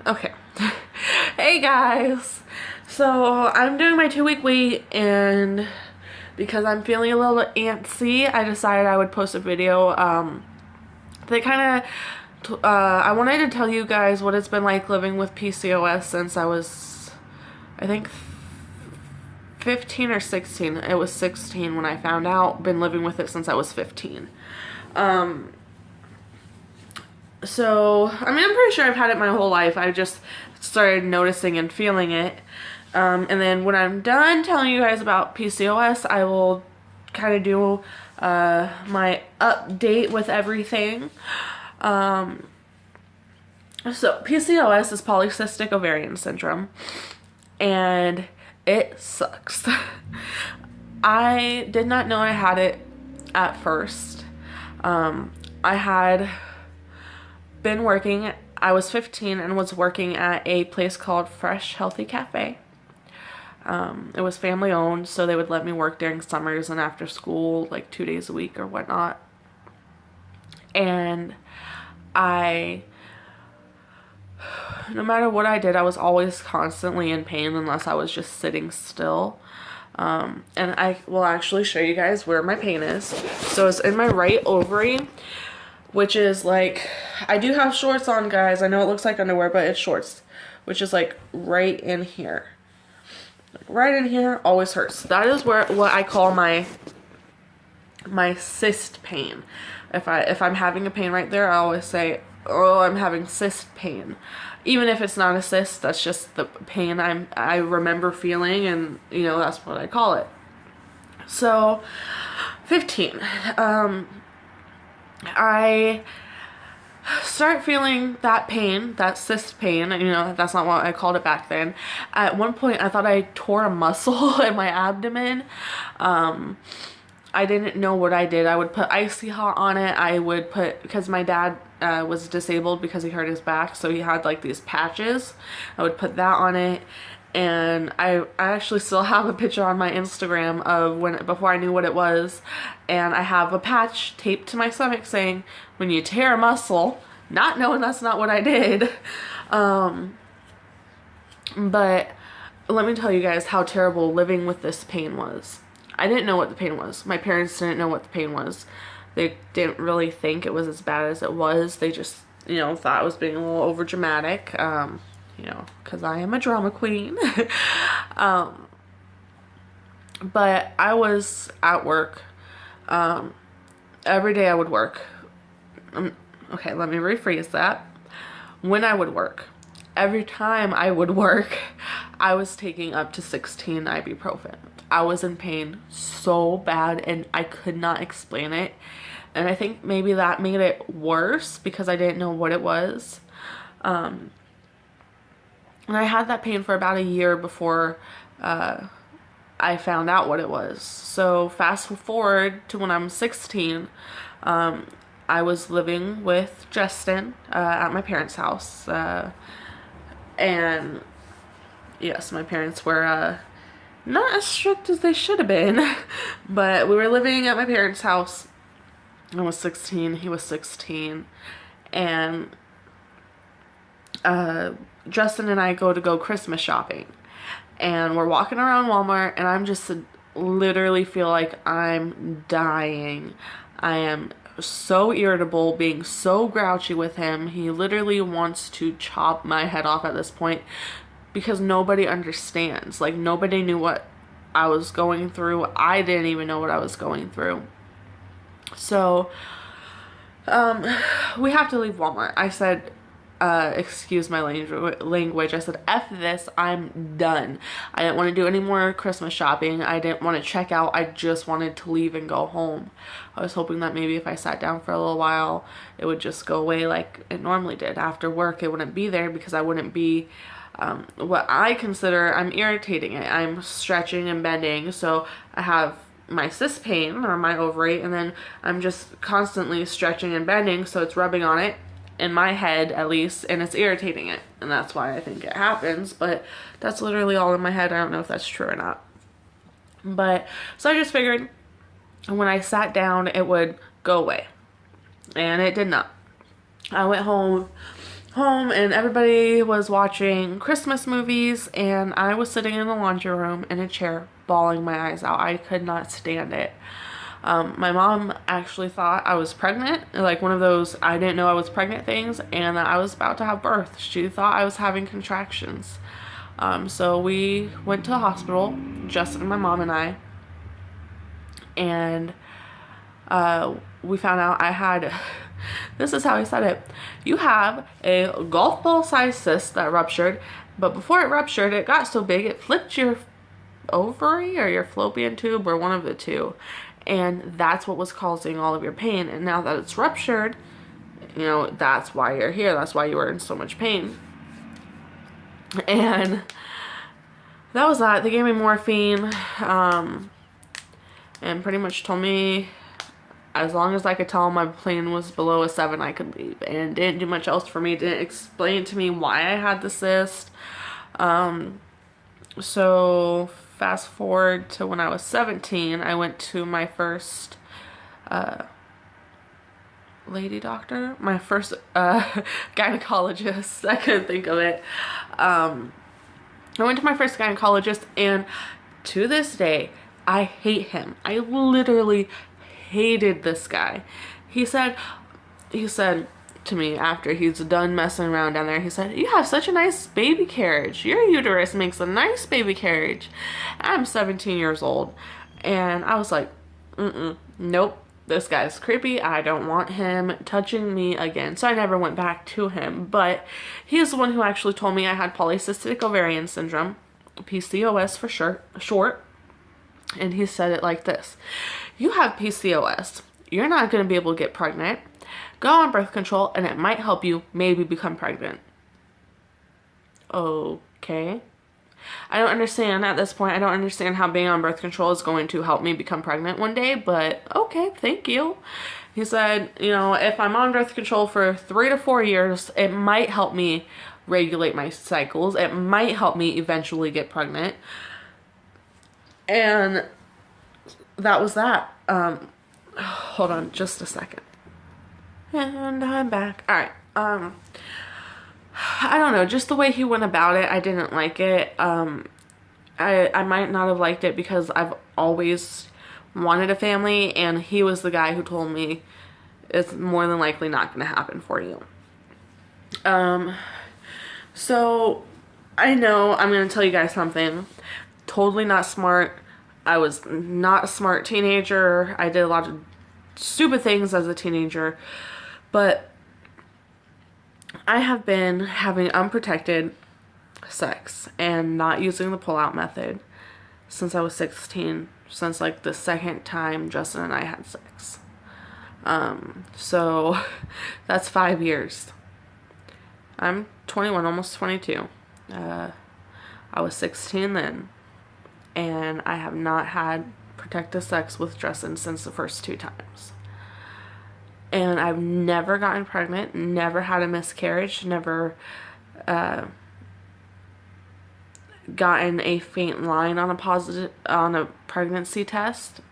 Okay. Hey guys. So I'm doing my 2-week wait, and because I'm feeling a little antsy, I decided I would post a video. They kind of, I wanted to tell you guys what it's been like living with PCOS since I was, I think, 15 or 16. It was 16 when I found out. Been living with it since I was 15. So, I mean, I'm pretty sure I've had it my whole life. I just started noticing and feeling it. And then when I'm done telling you guys about PCOS, I will kind of do my update with everything. So, PCOS is polycystic ovarian syndrome, and it sucks. I did not know I had it at first. I had been working, I was 15 and was working at a place called Fresh Healthy Cafe. It was family owned, so they would let me work during summers and after school, like 2 days a week or whatnot. And no matter what I did, I was always constantly in pain unless I was just sitting still. And I will actually show you guys where my pain is. So it's in my right ovary, which is like, I do have shorts on, guys. I know it looks like underwear, but it's shorts, which is like right in here. Right in here always hurts. That is where what I call my cyst pain. If I'm having a pain right there, I always say, "Oh, I'm having cyst pain." Even if it's not a cyst, that's just the pain I remember feeling, and you know, that's what I call it. So, 15. I start feeling that pain, that cyst pain. You know, that's not what I called it back then. At one point, I thought I tore a muscle in my abdomen. I didn't know what I did. I would put icy hot on it. I would put, because my dad was disabled because he hurt his back, so he had like these patches. I would put that on it. And I actually still have a picture on my Instagram of before I knew what it was, and I have a patch taped to my stomach saying, "When you tear a muscle," not knowing that's not what I did. But let me tell you guys how terrible living with this pain was. I didn't know what the pain was. My parents didn't know what the pain was. They didn't really think it was as bad as it was. They just, you know, thought I was being a little over dramatic. You know, because I am a drama queen. But I was at work. Every day I would work. Okay, let me rephrase that. When I would work, every time I would work, I was taking up to 16 ibuprofen. I was in pain so bad, and I could not explain it. And I think maybe that made it worse because I didn't know what it was. And I had that pain for about a year before I found out what it was. So fast forward to when I'm 16, I was living with Justin at my parents' house. And yes, my parents were not as strict as they should have been. But we were living at my parents' house. I was 16, he was 16. And Justin and I go Christmas shopping, and we're walking around Walmart, and I'm just literally feel like I'm dying. I am so irritable, being so grouchy with him. He literally wants to chop my head off at this point because nobody understands. Like, nobody knew what I was going through. I didn't even know what I was going through. So we have to leave Walmart. I said, excuse my language. I said, F this, I'm done. I didn't want to do any more Christmas shopping. I didn't want to check out. I just wanted to leave and go home. I was hoping that maybe if I sat down for a little while, it would just go away like it normally did. After work, it wouldn't be there because I wouldn't be, what I consider, I'm irritating it. I'm stretching and bending, so I have my cyst pain or my ovary, and then I'm just constantly stretching and bending, so it's rubbing on it, in my head at least, and it's irritating it, and that's why I think it happens. But that's literally all in my head. I don't know if that's true or not. But so I just figured when I sat down it would go away, and it did not. I went home home and everybody was watching Christmas movies, and I was sitting in the laundry room in a chair bawling my eyes out. I could not stand it. My mom actually thought I was pregnant, like one of those I didn't know I was pregnant things, and that I was about to have birth. She thought I was having contractions. So we went to the hospital, Justin, my mom, and I, and we found out I had, this is how he said it, you have a golf ball sized cyst that ruptured, but before it ruptured, it got so big it flipped your ovary or your fallopian tube, or one of the two, and that's what was causing all of your pain. And now that it's ruptured, you know, that's why you're here, that's why you were in so much pain. And that was that. They gave me morphine, and pretty much told me as long as I could tell my pain was below a 7, I could leave, and didn't do much else for me. Didn't explain to me why I had the cyst. So fast forward to when I was 17, I went to my first lady doctor, my first gynecologist. I couldn't think of it. I went to my first gynecologist, and to this day, I hate him. I literally hated this guy. He said to me after he's done messing around down there, he said, "You have such a nice baby carriage. Your uterus makes a nice baby carriage." I'm 17 years old, and I was like, nope, this guy's creepy. I don't want him touching me again. So I never went back to him, but he is the one who actually told me I had polycystic ovarian syndrome, PCOS for short. And he said it like this: you have PCOS. You're not going to be able to get pregnant. Go on birth control, and it might help you maybe become pregnant. Okay. I don't understand at this point. I don't understand how being on birth control is going to help me become pregnant one day, but okay, thank you. He said, you know, if I'm on birth control for 3 to 4 years, it might help me regulate my cycles. It might help me eventually get pregnant. And that was that. Hold on just a second. And I'm back. All right. I don't know, just the way he went about it, I didn't like it. I might not have liked it because I've always wanted a family, and he was the guy who told me it's more than likely not going to happen for you. So I know I'm going to tell you guys something. Totally not smart. I was not a smart teenager. I did a lot of stupid things as a teenager, but I have been having unprotected sex and not using the pull-out method since I was 16, since like the second time Justin and I had sex. So that's 5 years. I'm 21, almost 22. I was 16 then, and I have not had protective sex with Justin since the first 2 times. And I've never gotten pregnant, never had a miscarriage, never gotten a faint line on a pregnancy test.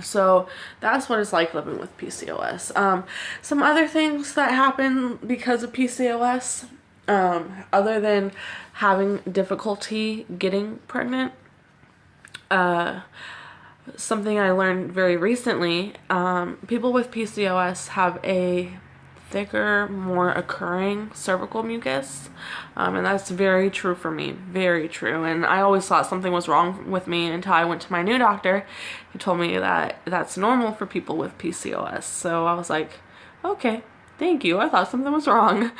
So that's what it's like living with PCOS. Some other things that happen because of PCOS, other than having difficulty getting pregnant, something I learned very recently, people with PCOS have a thicker, more occurring cervical mucus, and that's very true for me, very true. And I always thought something was wrong with me until I went to my new doctor. He told me that that's normal for people with PCOS. So I was like, okay, thank you. I thought something was wrong.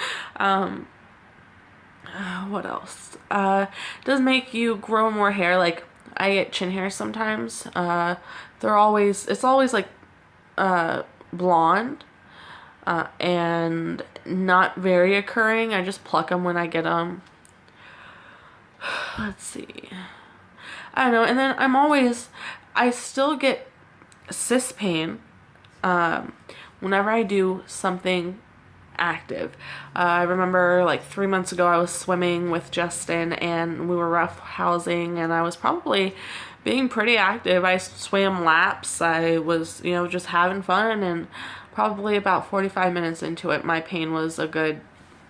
What else? It does make you grow more hair. Like, I get chin hair sometimes. It's always like blonde, and not very occurring. I just pluck them when I get them. Let's see. I don't know. And then I still get cyst pain whenever I do something active. I remember like 3 months ago I was swimming with Justin, and we were rough housing, and I was probably being pretty active. I swam laps. I was, just having fun, and probably about 45 minutes into it, my pain was a good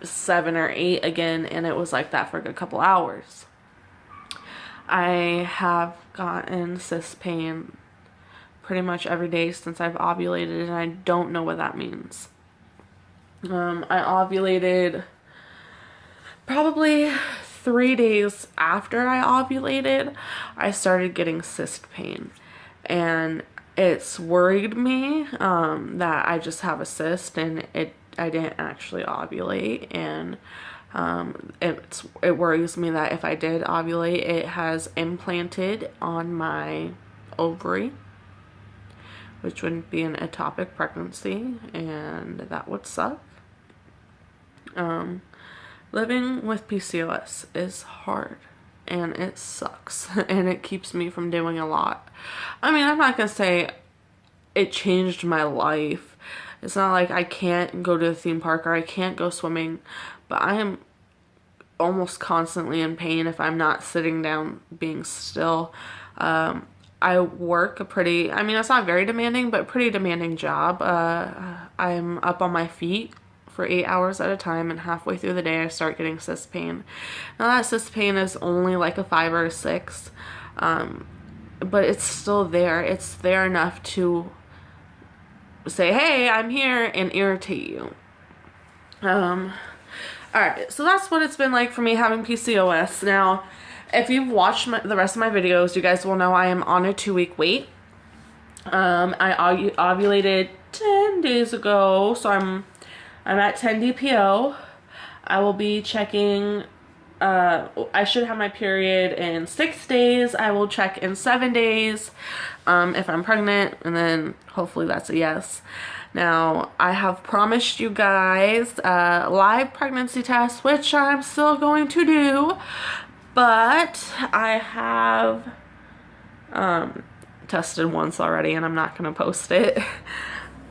7 or 8 again, and it was like that for a good couple hours. I have gotten cyst pain pretty much every day since I've ovulated, and I don't know what that means. I ovulated probably 3 days after I ovulated. I started getting cyst pain, and it's worried me that I just have a cyst and I didn't actually ovulate, and it worries me that if I did ovulate, it has implanted on my ovary, which would be an ectopic pregnancy, and that would suck. Living with PCOS is hard, and it sucks, and it keeps me from doing a lot. I mean, I'm not gonna say it changed my life. It's not like I can't go to the theme park or I can't go swimming, but I am almost constantly in pain if I'm not sitting down being still. I work it's not very demanding, but pretty demanding job. I'm up on my feet for 8 hours at a time, and halfway through the day I start getting cyst pain. Now that cyst pain is only like a 5 or a 6, but it's still there. It's there enough to say, hey, I'm here, and irritate you. Alright, so that's what it's been like for me having PCOS. Now, if you've watched the rest of my videos, you guys will know I am on a 2-week wait. I ovulated 10 days ago, so I'm at 10 DPO. I will be checking, I should have my period in 6 days. I will check in 7 days if I'm pregnant, and then hopefully that's a yes. Now, I have promised you guys a live pregnancy test, which I'm still going to do, but I have tested once already, and I'm not going to post it.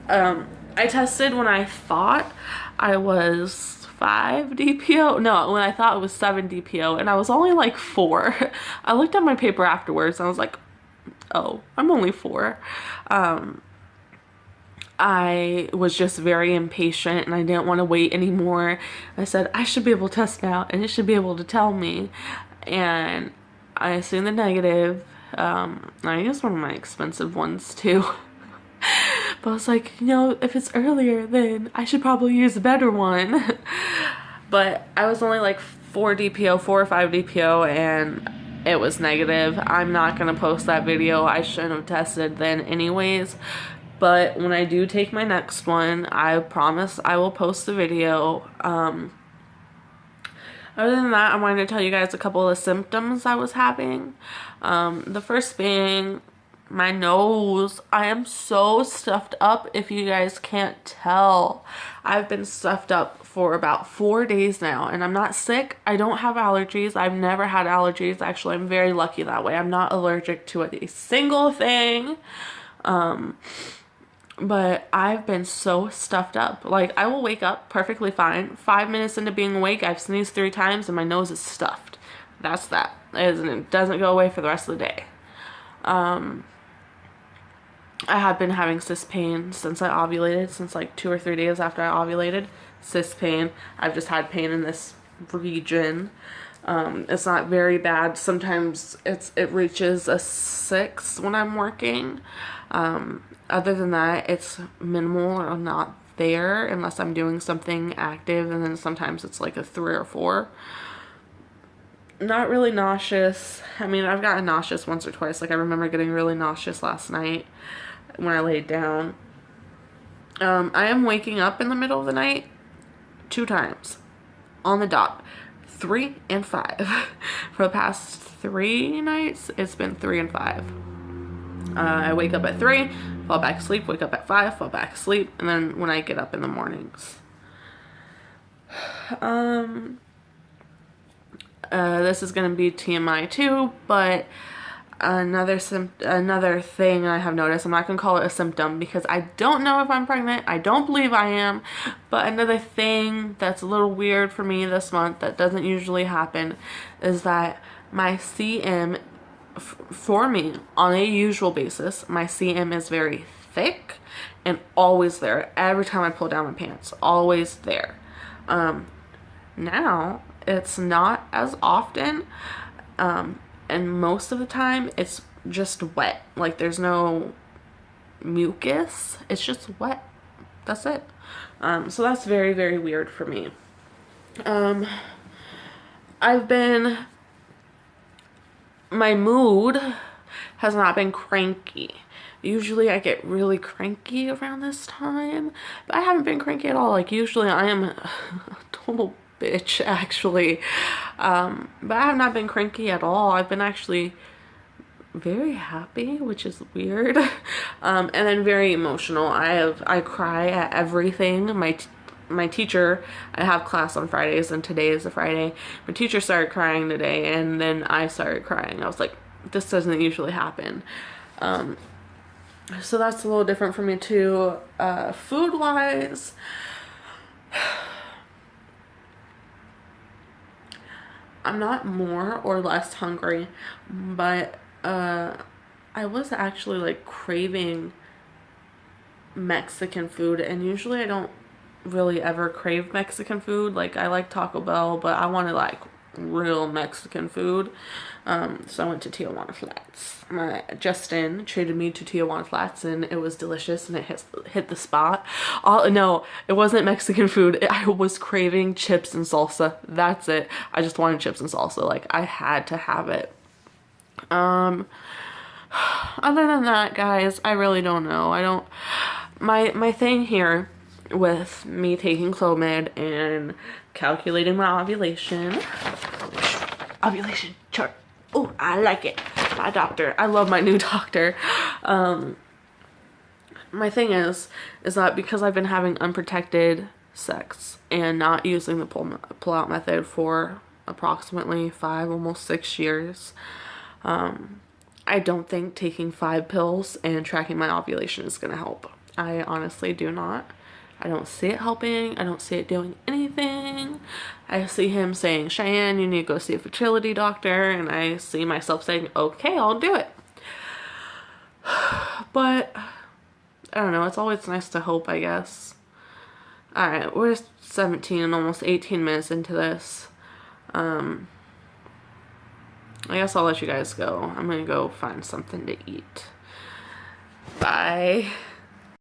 I tested when I thought I was 5 DPO. No, when I thought it was 7 DPO, and I was only like 4. I looked at my paper afterwards, and I was like, oh, I'm only 4. I was just very impatient, and I didn't want to wait anymore. I said, I should be able to test now, and it should be able to tell me. And I assumed the negative. I used one of my expensive ones too. But I was like, if it's earlier, then I should probably use a better one. But I was only like 4 DPO, 4 or 5 DPO, and it was negative. I'm not going to post that video. I shouldn't have tested then anyways. But when I do take my next one, I promise I will post the video. Other than that, I wanted to tell you guys a couple of symptoms I was having. The first being my nose. I am so stuffed up, if you guys can't tell. I've been stuffed up for about 4 days now, and I'm not sick. I don't have allergies. I've never had allergies. Actually, I'm very lucky that way. I'm not allergic to a single thing. But I've been so stuffed up. Like, I will wake up perfectly fine. 5 minutes into being awake, I've sneezed 3 times and my nose is stuffed. That's that. It doesn't go away for the rest of the day. I have been having cyst pain since I ovulated, since like 2 or 3 days after I ovulated. Cyst pain. I've just had pain in this region. It's not very bad. Sometimes it reaches a 6 when I'm working. Other than that, it's minimal or not there unless I'm doing something active, and then sometimes it's like a 3 or 4. Not really nauseous. I mean, I've gotten nauseous once or twice. Like, I remember getting really nauseous last night when I laid down. I am waking up in the middle of the night 2 times on the dot. 3 and 5. For the past 3 nights, it's been 3 and 5. I wake up at 3, fall back asleep, wake up at 5, fall back asleep, and then when I get up in the mornings. This is going to be TMI too, but another thing I have noticed, I'm not going to call it a symptom because I don't know if I'm pregnant. I don't believe I am, but another thing that's a little weird for me this month that doesn't usually happen is that my CM, for me, on a usual basis, my CM is very thick and always there. Every time I pull down my pants, always there. Now it's not as often, and most of the time it's just wet. Like there's no mucus, it's just wet. That's it. So that's very, very weird for me. I've been, my mood has not been cranky. Usually I get really cranky around this time, but I haven't been cranky at all. Like usually I am a total bitch actually. But I have not been cranky at all. I've been actually very happy, which is weird. And then very emotional. I cry at everything. My teacher, I have class on Fridays and today is a Friday. My teacher started crying today and then I started crying. I was like, this doesn't usually happen. So that's a little different for me too. Food wise, I'm not more or less hungry, but I was actually like craving Mexican food, and usually I don't really ever crave Mexican food. Like I like Taco Bell, but I wanted like real Mexican food. So I went to Tijuana Flats. Justin treated me to Tijuana Flats and it was delicious and it hit the spot. No, it wasn't Mexican food. I was craving chips and salsa. That's it. I just wanted chips and salsa. Like I had to have it. Other than that, guys, I really don't know. My thing here with me taking Clomid and calculating my ovulation chart. Oh, I like it. My doctor. I love my new doctor. My thing is that because I've been having unprotected sex and not using the pull out method for approximately 5, almost 6 years, I don't think taking 5 pills and tracking my ovulation is going to help. I honestly do not. I don't see it helping. I don't see it doing anything. I see him saying, Cheyenne, you need to go see a fertility doctor. And I see myself saying, okay, I'll do it. But, I don't know. It's always nice to hope, I guess. Alright, we're 17 and almost 18 minutes into this. I guess I'll let you guys go. I'm gonna go find something to eat. Bye.